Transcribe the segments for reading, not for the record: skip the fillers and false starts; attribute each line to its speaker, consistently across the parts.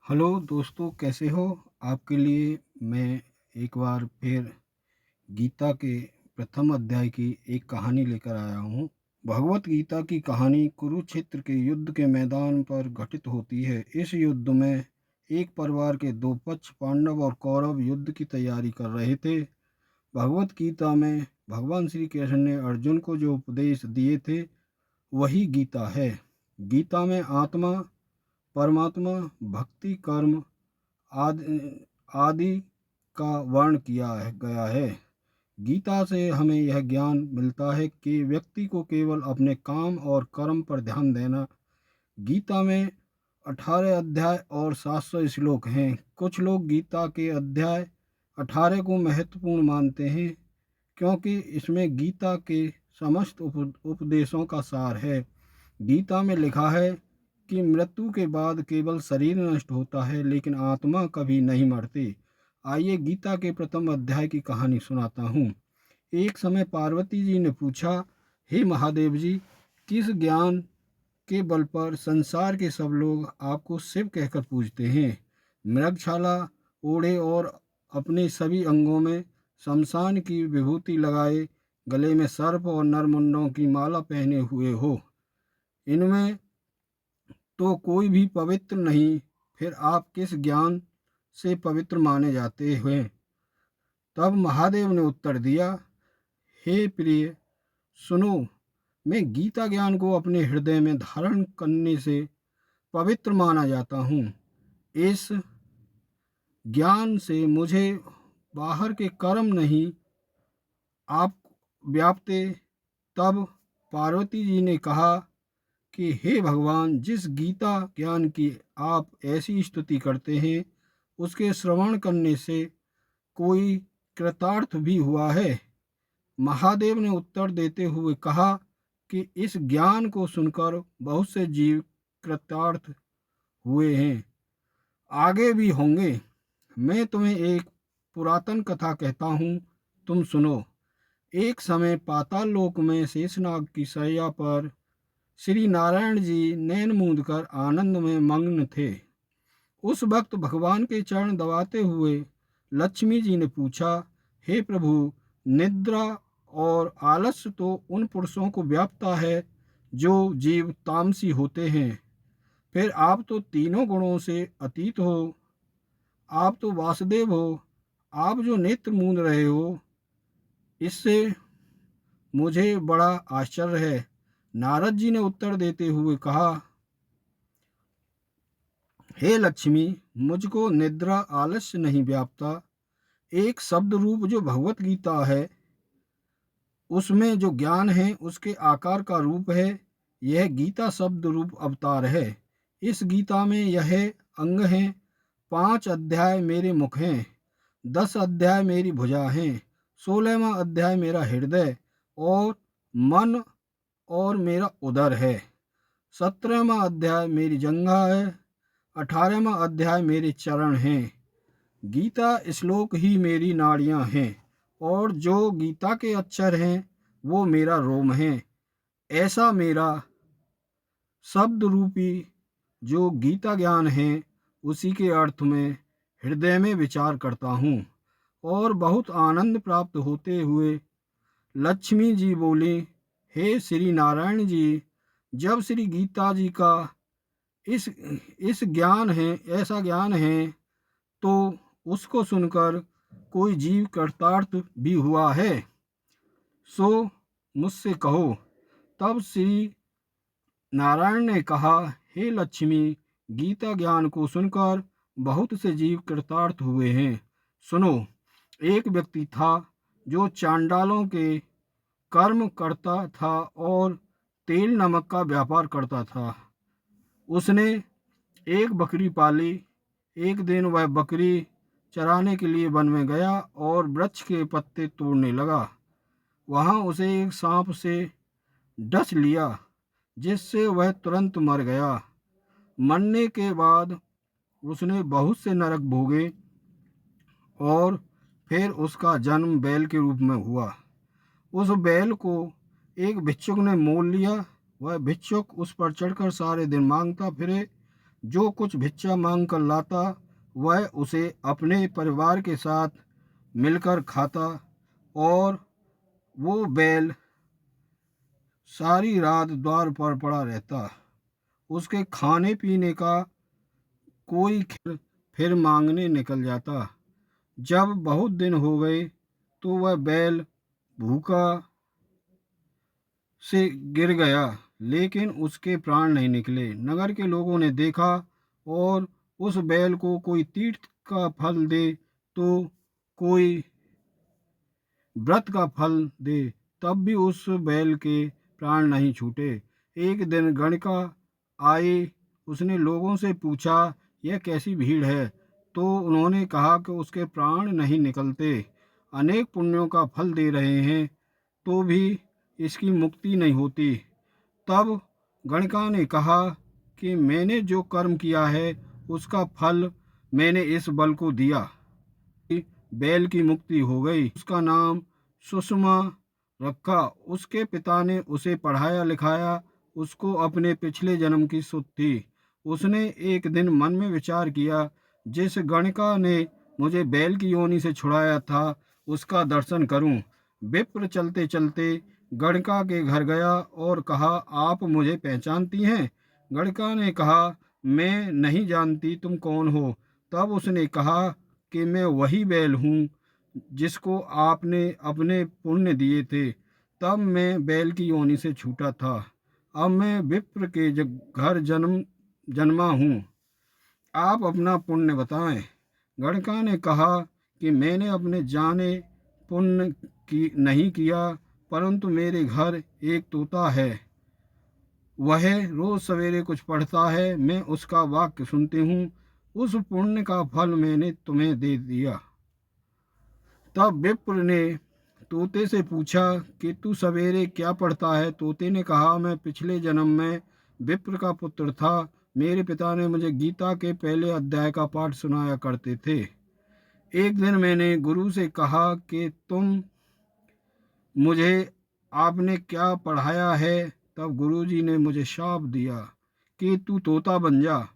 Speaker 1: Hello दोस्तों, कैसे हो? आपके लिए मैं एक बार फिर गीता के प्रथम अध्याय की एक कहानी लेकर आया हूँ। भगवत गीता की कहानी कुरुक्षेत्र के युद्ध के मैदान पर घटित होती है। इस युद्ध में एक परिवार के दो पक्ष पांडव और कौरव युद्ध की तैयारी कर रहे थे। भगवत गीता में भगवान श्री कृष्ण ने अर्जुन को जो उपदेश दिए थे वही गीता है। गीता में आत्मा, परमात्मा, भक्ति, कर्म आदि आदि का वर्ण किया गया है। गीता से हमें यह ज्ञान मिलता है कि व्यक्ति को केवल अपने काम और कर्म पर ध्यान देना। गीता में 18 अध्याय और 700 श्लोक हैं। कुछ लोग गीता के अध्याय 18 को महत्वपूर्ण मानते हैं क्योंकि इसमें गीता के समस्त उपदेशों का सार है। गीता में लिखा है कि मृत्यु के बाद केवल शरीर नष्ट होता है, लेकिन आत्मा कभी नहीं मरती। आइए गीता के प्रथम अध्याय की कहानी सुनाता हूँ। एक समय पार्वती जी ने पूछा, हे महादेव जी, किस ज्ञान के बल पर संसार के सब लोग आपको शिव कहकर पूजते हैं? मृगशाला ओढ़े और अपने सभी अंगों में शमशान की विभूति लगाए, गले में सर्प और नरमुंडों की माला पहने हुए हो, इनमें तो कोई भी पवित्र नहीं, फिर आप किस ज्ञान से पवित्र माने जाते हैं? तब महादेव ने उत्तर दिया, हे प्रिय, सुनो, मैं गीता ज्ञान को अपने हृदय में धारण करने से पवित्र माना जाता हूँ। इस ज्ञान से मुझे बाहर के कर्म नहीं आप व्यापते। तब पार्वती जी ने कहा कि हे भगवान, जिस गीता ज्ञान की आप ऐसी स्तुति करते हैं उसके श्रवण करने से कोई कृतार्थ भी हुआ है? महादेव ने उत्तर देते हुए कहा कि इस ज्ञान को सुनकर बहुत से जीव कृतार्थ हुए हैं, आगे भी होंगे। मैं तुम्हें एक पुरातन कथा कहता हूँ, तुम सुनो। एक समय पाताल लोक में शेषनाग की शैया पर श्री नारायण जी नैन मूंद कर आनंद में मग्न थे। उस वक्त भगवान के चरण दबाते हुए लक्ष्मी जी ने पूछा, हे प्रभु, निद्रा और आलस्य तो उन पुरुषों को व्यापता है जो जीव तामसी होते हैं, फिर आप तो तीनों गुणों से अतीत हो, आप तो वासुदेव हो, आप जो नेत्र मूंद रहे हो, इससे मुझे बड़ा आश्चर्य है। नारद जी ने उत्तर देते हुए कहा, हे लक्ष्मी, मुझको निद्रा आलस्य नहीं व्यापता। एक शब्द रूप जो भगवत गीता है, उसमें जो ज्ञान है उसके आकार का रूप है। यह गीता शब्द रूप अवतार है। इस गीता में यह अंग हैं। 5 अध्याय मेरे मुख हैं, 10 अध्याय मेरी भुजा हैं, 16वां अध्याय मेरा हृदय और मन और मेरा उदर है, 17वां अध्याय मेरी जंघा है, 18वां अध्याय मेरे चरण हैं। गीता श्लोक ही मेरी नाड़ियां हैं और जो गीता के अक्षर हैं वो मेरा रोम है। ऐसा मेरा शब्द रूपी जो गीता ज्ञान है उसी के अर्थ में हृदय में विचार करता हूँ और बहुत आनंद प्राप्त होते हुए लक्ष्मी जी बोली, हे श्री नारायण जी, जब श्री गीता जी का इस इस ज्ञान है ऐसा ज्ञान है तो उसको सुनकर कोई जीव कृतार्थ भी हुआ है, सो मुझसे कहो। तब श्री नारायण ने कहा, हे लक्ष्मी, गीता ज्ञान को सुनकर बहुत से जीव कृतार्थ हुए हैं। सुनो, एक व्यक्ति था जो चांडालों के कर्म करता था और तेल नमक का व्यापार करता था। उसने एक बकरी पाली। एक दिन वह बकरी चराने के लिए वन में गया और वृक्ष के पत्ते तोड़ने लगा। वहां उसे एक सांप से डस लिया जिससे वह तुरंत मर गया। मरने के बाद उसने बहुत से नरक भोगे और फिर उसका जन्म बैल के रूप में हुआ। उस बैल को एक भिक्षुक ने मोल लिया। वह भिक्षुक उस पर चढ़कर सारे दिन मांगता फिरे। जो कुछ भिक्षा मांग कर लाता वह उसे अपने परिवार के साथ मिलकर खाता, और वो बैल सारी रात द्वार पर पड़ा रहता। उसके खाने पीने का कोई फिर मांगने निकल जाता। जब बहुत दिन हो गए तो वह बैल भूखा से गिर गया, लेकिन उसके प्राण नहीं निकले। नगर के लोगों ने देखा, और उस बैल को कोई तीर्थ का फल दे तो कोई व्रत का फल दे, तब भी उस बैल के प्राण नहीं छूटे। एक दिन गणिका आए, उसने लोगों से पूछा, यह कैसी भीड़ है? तो उन्होंने कहा कि उसके प्राण नहीं निकलते, अनेक पुण्यों का फल दे रहे हैं तो भी इसकी मुक्ति नहीं होती। तब गणिका ने कहा कि मैंने जो कर्म किया है उसका फल मैंने इस बल को दिया। बैल की मुक्ति हो गई। उसका नाम सुषमा रखा। उसके पिता ने उसे पढ़ाया लिखाया। उसको अपने पिछले जन्म की सुध थी। उसने एक दिन मन में विचार किया, जिस गणिका ने मुझे बैल की योनि से छुड़ाया था उसका दर्शन करूं। विप्र चलते चलते गणिका के घर गया और कहा, आप मुझे पहचानती हैं? गणिका ने कहा, मैं नहीं जानती, तुम कौन हो? तब उसने कहा कि मैं वही बैल हूँ जिसको आपने अपने पुण्य दिए थे, तब मैं बैल की योनि से छूटा था। अब मैं विप्र के घर जन्मा हूँ। आप अपना पुण्य बताएं। गणिका ने कहा कि मैंने अपने जाने पुण्य की नहीं किया, परंतु मेरे घर एक तोता है, वह रोज सवेरे कुछ पढ़ता है, मैं उसका वाक्य सुनती हूँ, उस पुण्य का फल मैंने तुम्हें दे दिया। तब विप्र ने तोते से पूछा कि तू सवेरे क्या पढ़ता है? तोते ने कहा, मैं पिछले जन्म में विप्र का पुत्र था। मेरे पिता ने मुझे गीता के पहले अध्याय का पाठ सुनाया करते थे। एक दिन मैंने गुरु से कहा कि तुम मुझे आपने क्या पढ़ाया है? तब गुरुजी ने मुझे शाप दिया कि तू तोता बन जा।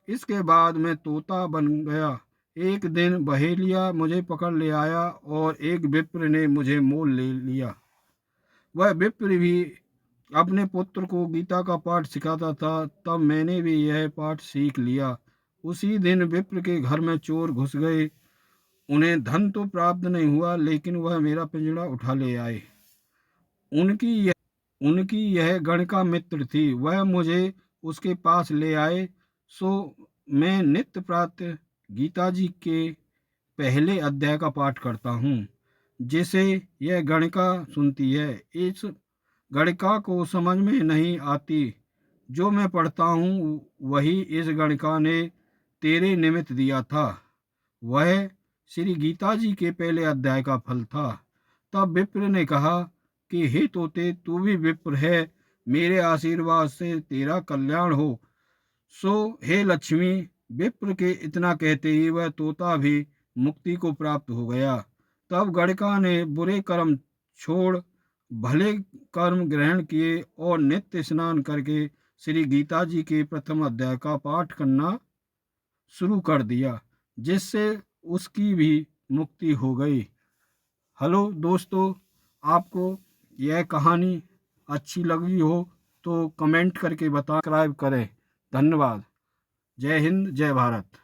Speaker 1: इसके बाद मैं तोता बन गया। एक दिन बहेलिया मुझे पकड़ ले आया और एक विप्र ने मुझे मोल ले लिया। वह विप्र भी अपने पुत्र को गीता का पाठ सिखाता था। तब मैंने भी यह पाठ सीख लिया। उसी दिन विप्र के घर में चोर घुस गए। उन्हें धन तो प्राप्त नहीं हुआ, लेकिन वह मेरा पिंजड़ा उठा ले आए। उनकी यह गणिका मित्र थी। वह मुझे उसके पास ले आए। सो मैं नित्य प्रातः गीता जी के पहले अध्याय का पाठ करता हूँ, जिसे यह गणिका सुनती है। इस गणिका को समझ में नहीं आती। जो मैं पढ़ता हूँ वही इस गणिका ने तेरे निमित्त दिया था। वह श्री गीता जी के पहले अध्याय का फल था। तब विप्र ने कहा कि हे तोते, तू भी विप्र है, मेरे आशीर्वाद से तेरा कल्याण हो। सो हे लक्ष्मी। विप्र के इतना कहते ही वह तोता भी मुक्ति को प्राप्त हो गया। तब गणिका ने बुरे कर्म छोड़ भले कर्म ग्रहण किए और नित्य स्नान करके श्री गीता जी के प्रथम अध्याय का पाठ करना शुरू कर दिया, जिससे उसकी भी मुक्ति हो गई। हेलो दोस्तों, आपको यह कहानी अच्छी लगी हो तो कमेंट करके बता, सब्सक्राइब करें। धन्यवाद। जय हिंद, जय भारत।